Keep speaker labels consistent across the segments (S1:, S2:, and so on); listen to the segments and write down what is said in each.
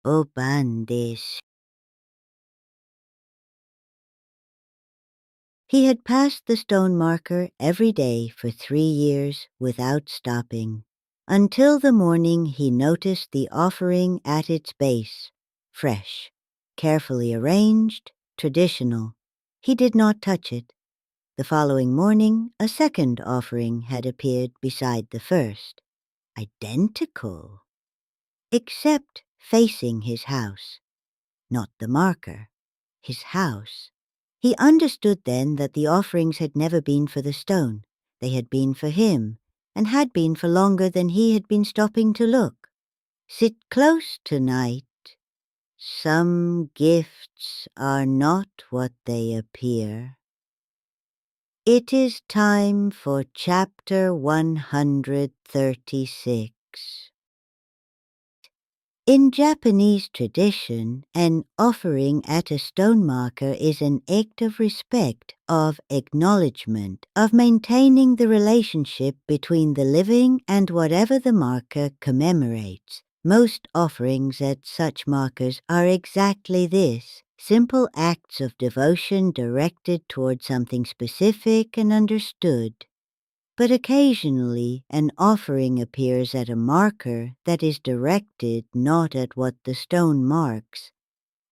S1: おばんです. He had passed the stone marker every day for 3 years without stopping, until the morning he noticed the offering at its base, fresh, carefully arranged, traditional. He did not touch it. The following morning, a second offering had appeared beside the first, identical, except facing his house. Not the marker, his house. He understood then that the offerings had never been for the stone. They had been for him, and had been for longer than he had been stopping to look. Sit close tonight. Some gifts are not what they appear. It is time for chapter 136. In Japanese tradition, an offering at a stone marker is an act of respect, of acknowledgement, of maintaining the relationship between the living and whatever the marker commemorates. Most offerings at such markers are exactly this, simple acts of devotion directed toward something specific and understood. But occasionally an offering appears at a marker that is directed not at what the stone marks,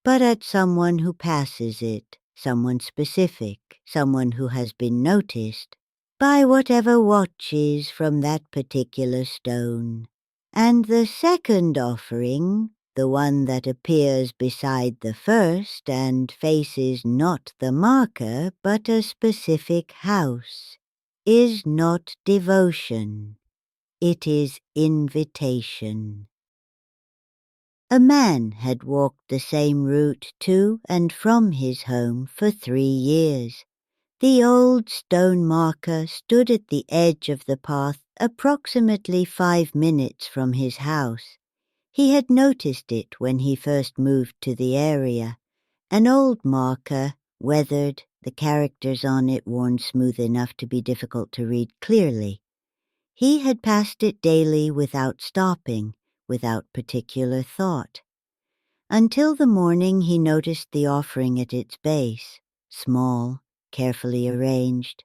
S1: but at someone who passes it, someone specific, someone who has been noticed by whatever watches from that particular stone. And the second offering, the one that appears beside the first and faces not the marker but a specific house, is not devotion. It is invitation. A man had walked the same route to and from his home for 3 years. The old stone marker stood at the edge of the path approximately 5 minutes from his house. He had noticed it when he first moved to the area. An old marker, weathered, the characters on it worn smooth enough to be difficult to read clearly. He had passed it daily without stopping, without particular thought, until the morning he noticed the offering at its base, small, carefully arranged,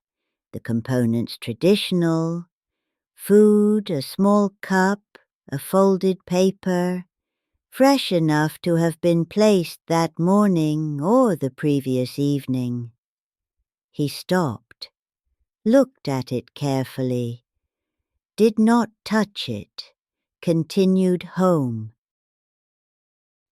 S1: the components traditional, food, a small cup, a folded paper, fresh enough to have been placed that morning or the previous evening. He stopped, looked at it carefully, did not touch it, continued home.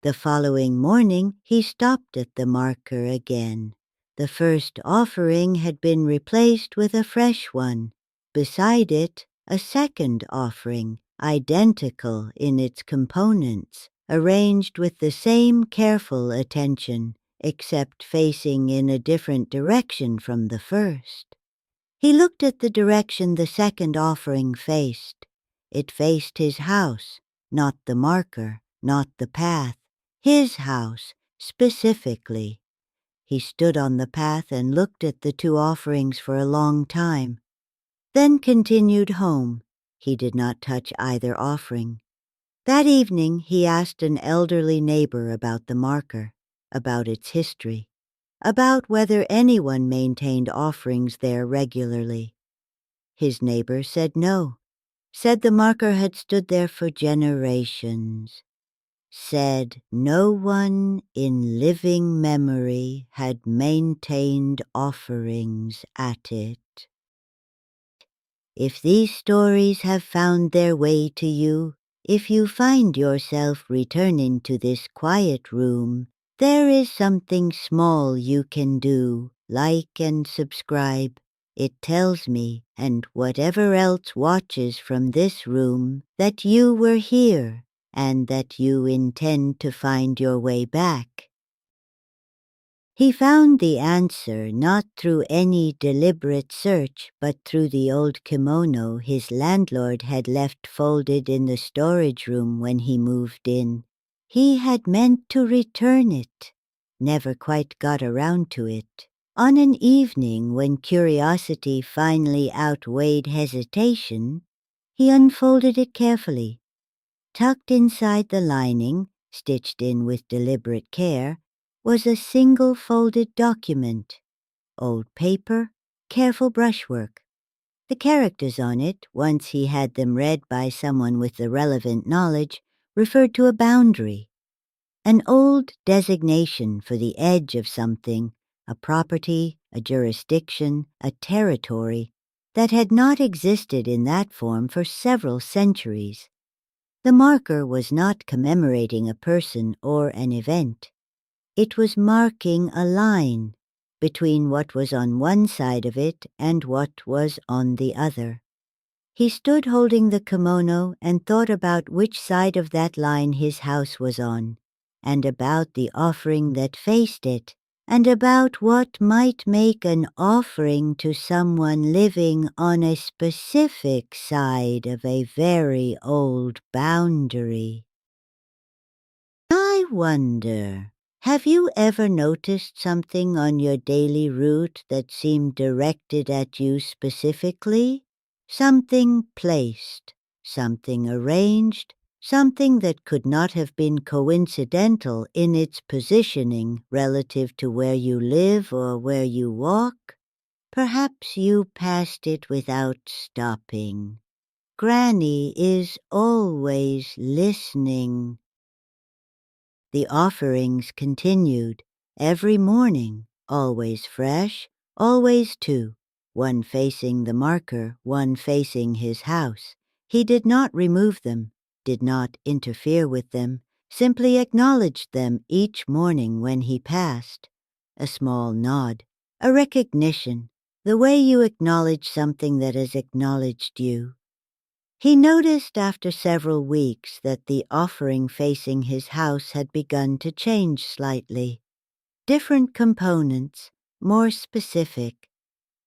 S1: The following morning he stopped at the marker again. The first offering had been replaced with a fresh one. Beside it, a second offering, identical in its components, arranged with the same careful attention, except facing in a different direction from the first. He looked at the direction the second offering faced. It faced his house, not the marker, not the path, his house, specifically. He stood on the path and looked at the 2 offerings for a long time, then continued home. He did not touch either offering. That evening he asked an elderly neighbor about the marker, about its history, about whether anyone maintained offerings there regularly. His neighbor said no, said the marker had stood there for generations, said no one in living memory had maintained offerings at it. If these stories have found their way to you, if you find yourself returning to this quiet room, there is something small you can do, like and subscribe. It tells me, and whatever else watches from this room, that you were here, and that you intend to find your way back. He found the answer not through any deliberate search, but through the old kimono his landlord had left folded in the storage room when he moved in. He had meant to return it, never quite got around to it. On an evening when curiosity finally outweighed hesitation, he unfolded it carefully, tucked inside the lining, stitched in with deliberate care, was a single folded document. Old paper, careful brushwork. The characters on it, once he had them read by someone with the relevant knowledge, referred to a boundary, an old designation for the edge of something, a property, a jurisdiction, a territory, that had not existed in that form for several centuries. The marker was not commemorating a person or an event. It was marking a line between what was on one side of it and what was on the other. He stood holding the kimono and thought about which side of that line his house was on, and about the offering that faced it, and about what might make an offering to someone living on a specific side of a very old boundary. I wonder, have you ever noticed something on your daily route that seemed directed at you specifically? Something placed, something arranged, something that could not have been coincidental in its positioning relative to where you live or where you walk? Perhaps you passed it without stopping. Granny is always listening. The offerings continued, every morning, always fresh, always two, one facing the marker, one facing his house. He did not remove them, did not interfere with them, simply acknowledged them each morning when he passed. A small nod, a recognition, the way you acknowledge something that has acknowledged you. He noticed after several weeks that the offering facing his house had begun to change slightly. Different components, more specific,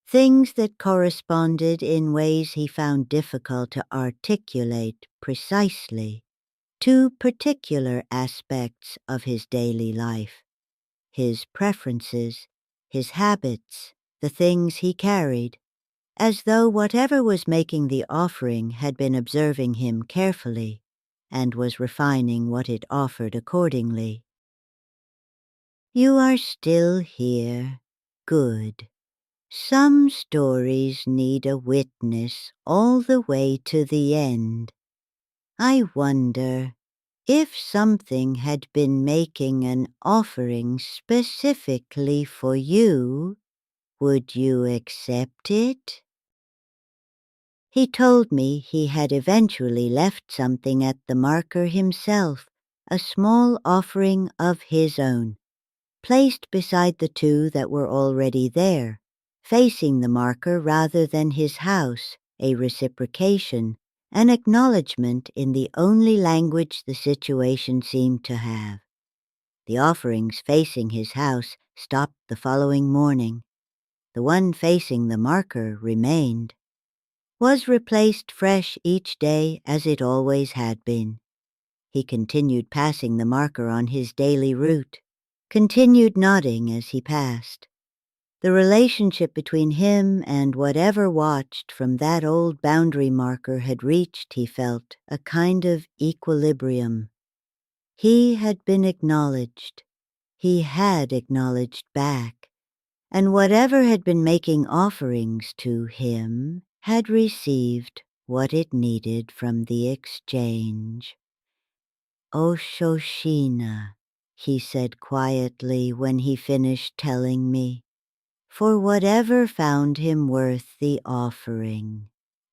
S1: things that corresponded in ways he found difficult to articulate precisely to particular aspects of his daily life, his preferences, his habits, the things he carried, as though whatever was making the offering had been observing him carefully and was refining what it offered accordingly. You are still here. Good. Some stories need a witness all the way to the end. I wonder if something had been making an offering specifically for you, would you accept it? He told me he had eventually left something at the marker himself, a small offering of his own, placed beside the two that were already there, facing the marker rather than his house, a reciprocation, an acknowledgement in the only language the situation seemed to have. The offerings facing his house stopped the following morning. The one facing the marker remained, was replaced fresh each day as it always had been. He continued passing the marker on his daily route, continued nodding as he passed. The relationship between him and whatever watched from that old boundary marker had reached, he felt, a kind of equilibrium. He had been acknowledged. He had acknowledged back. And whatever had been making offerings to him had received what it needed from the exchange. Oshoshina, he said quietly when he finished telling me, for whatever found him worth the offering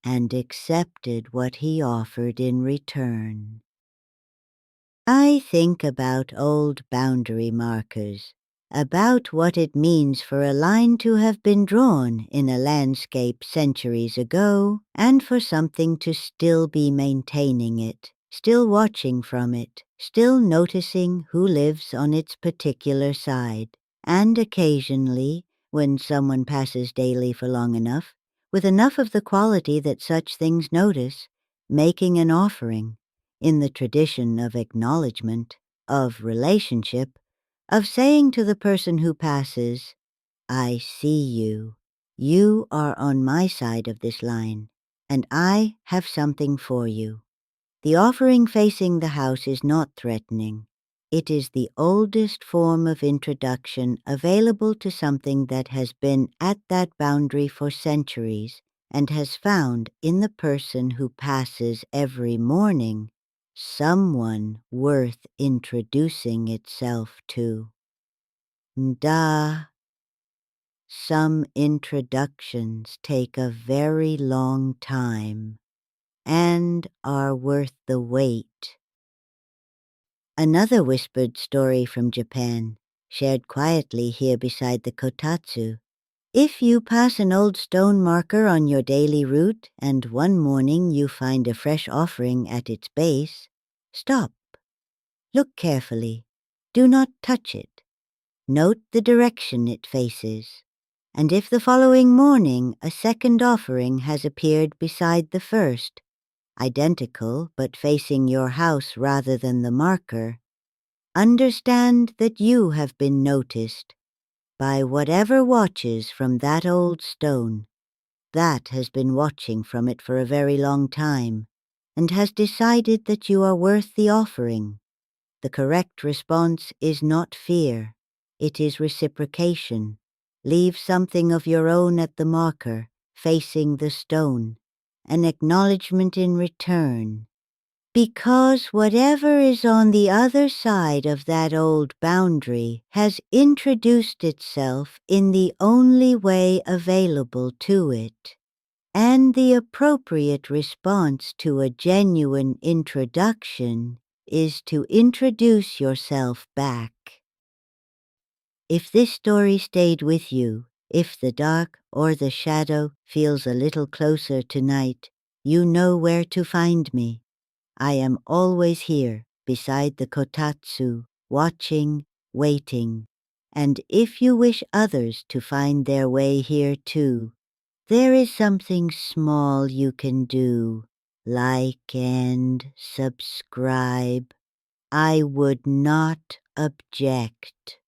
S1: and accepted what he offered in return. I think about old boundary markers, about what it means for a line to have been drawn in a landscape centuries ago, and for something to still be maintaining it, still watching from it, still noticing who lives on its particular side, and occasionally, when someone passes daily for long enough, with enough of the quality that such things notice, making an offering, in the tradition of acknowledgement, of relationship, of saying to the person who passes, I see you. You are on my side of this line, and I have something for you. The offering facing the house is not threatening. It is the oldest form of introduction available to something that has been at that boundary for centuries and has found in the person who passes every morning someone worth introducing itself to. Da. Some introductions take a very long time and are worth the wait. Another whispered story from Japan, shared quietly here beside the kotatsu. If you pass an old stone marker on your daily route and one morning you find a fresh offering at its base, stop. Look carefully. Do not touch it. Note the direction it faces. And if the following morning a second offering has appeared beside the first, identical but facing your house rather than the marker, understand that you have been noticed by whatever watches from that old stone. That has been watching from it for a very long time and has decided that you are worth the offering. The correct response is not fear. It is reciprocation. Leave something of your own at the marker, facing the stone, an acknowledgement in return. Because whatever is on the other side of that old boundary has introduced itself in the only way available to it, and the appropriate response to a genuine introduction is to introduce yourself back. If this story stayed with you, if the dark or the shadow feels a little closer tonight, you know where to find me. I am always here beside the kotatsu, watching, waiting. And if you wish others to find their way here too, there is something small you can do. Like and subscribe. I would not object.